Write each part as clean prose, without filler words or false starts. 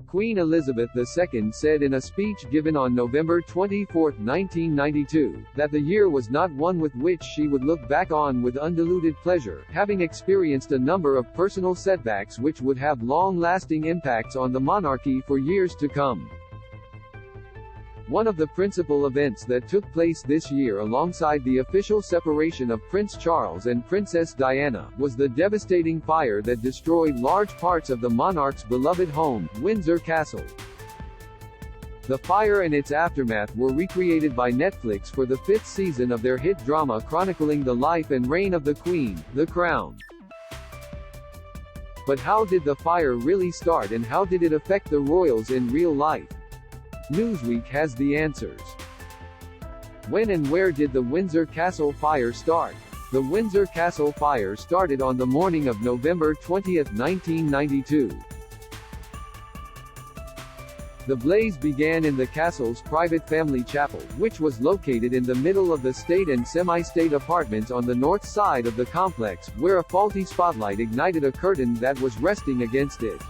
Queen Elizabeth II said in a speech given on November 24, 1992, that the year was not one with which she would look back on with undiluted pleasure, having experienced a number of personal setbacks which would have long-lasting impacts on the monarchy for years to come. One of the principal events that took place this year alongside the official separation of Prince Charles and Princess Diana, was the devastating fire that destroyed large parts of the monarch's beloved home, Windsor Castle. The fire and its aftermath were recreated by Netflix for the 5th season of their hit drama chronicling the life and reign of the Queen, The Crown. But how did the fire really start and how did it affect the royals in real life? Newsweek has the answers. When and where did the Windsor Castle fire start? The Windsor Castle fire started on the morning of November 20, 1992. The blaze began in the castle's private family chapel, which was located in the middle of the state and semi-state apartments on the north side of the complex, where a faulty spotlight ignited a curtain that was resting against it.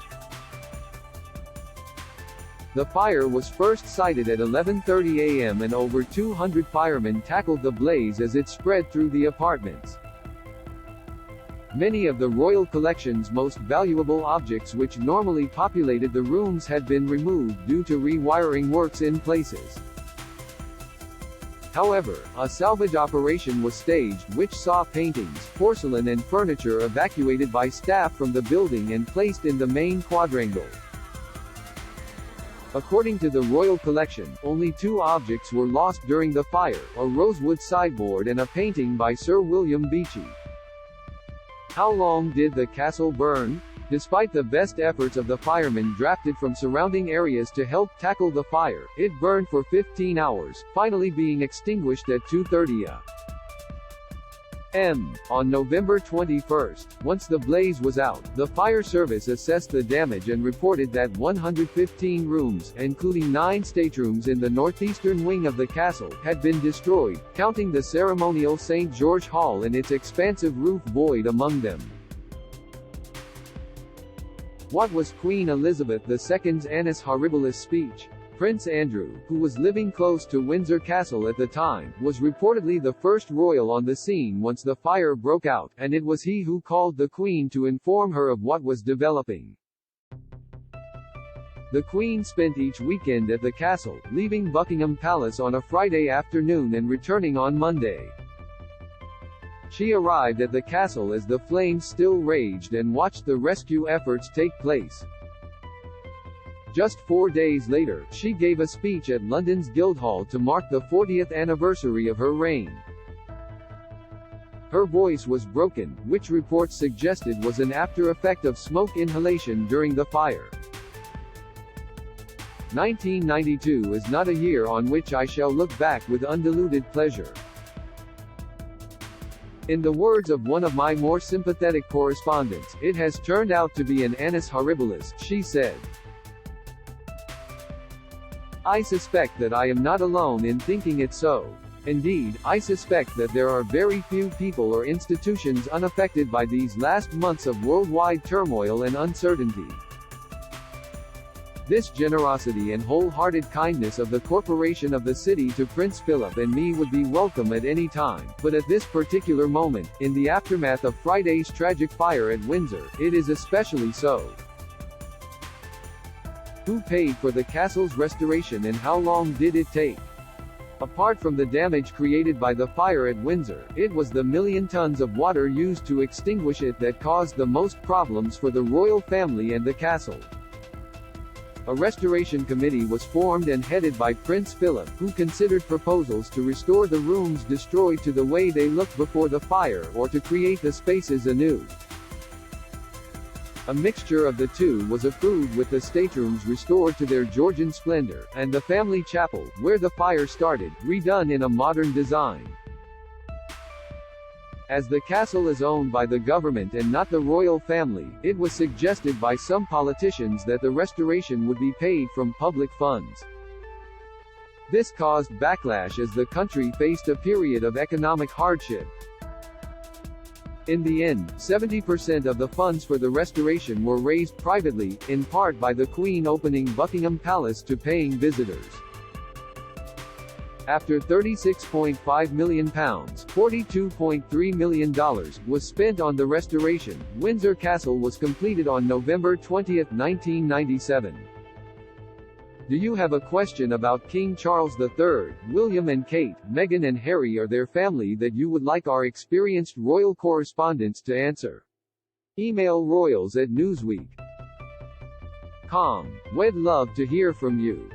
The fire was first sighted at 11:30 a.m. and over 200 firemen tackled the blaze as it spread through the apartments. Many of the royal collection's most valuable objects which normally populated the rooms had been removed due to rewiring works in places. However, a salvage operation was staged which saw paintings, porcelain and furniture evacuated by staff from the building and placed in the main quadrangle. According to the royal collection, only 2 objects were lost during the fire, a rosewood sideboard and a painting by Sir William Beechey. How long did the castle burn? Despite the best efforts of the firemen drafted from surrounding areas to help tackle the fire, it burned for 15 hours, finally being extinguished at 2:30 a.m. On November 21. Once the blaze was out, the fire service assessed the damage and reported that 115 rooms, including 9 staterooms in the northeastern wing of the castle, had been destroyed, counting the ceremonial St. George Hall and its expansive roof void among them. What was Queen Elizabeth II's annus horribilis speech? Prince Andrew, who was living close to Windsor Castle at the time, was reportedly the first royal on the scene once the fire broke out, and it was he who called the Queen to inform her of what was developing. The Queen spent each weekend at the castle, leaving Buckingham Palace on a Friday afternoon and returning on Monday. She arrived at the castle as the flames still raged and watched the rescue efforts take place. Just 4 days later, she gave a speech at London's Guildhall to mark the 40th anniversary of her reign. Her voice was broken, which reports suggested was an after-effect of smoke inhalation during the fire. 1992 is not a year on which I shall look back with undiluted pleasure. In the words of one of my more sympathetic correspondents, it has turned out to be an annus horribilis, she said. I suspect that I am not alone in thinking it so. Indeed, I suspect that there are very few people or institutions unaffected by these last months of worldwide turmoil and uncertainty. This generosity and wholehearted kindness of the corporation of the city to Prince Philip and me would be welcome at any time, but at this particular moment, in the aftermath of Friday's tragic fire at Windsor, it is especially so. Who paid for the castle's restoration and how long did it take? Apart from the damage created by the fire at Windsor, it was the million tons of water used to extinguish it that caused the most problems for the royal family and the castle. A restoration committee was formed and headed by Prince Philip, who considered proposals to restore the rooms destroyed to the way they looked before the fire or to create the spaces anew. A mixture of the two was approved, with the staterooms restored to their Georgian splendor, and the family chapel, where the fire started, redone in a modern design. As the castle is owned by the government and not the royal family, it was suggested by some politicians that the restoration would be paid from public funds. This caused backlash as the country faced a period of economic hardship. In the end, 70% of the funds for the restoration were raised privately, in part by the Queen opening Buckingham Palace to paying visitors. After £36.5 million ($42.3 million) was spent on the restoration, Windsor Castle was completed on November 20, 1997. Do you have a question about King Charles III, William and Kate, Meghan and Harry or their family that you would like our experienced royal correspondents to answer? Email royals@newsweek.com. We'd love to hear from you.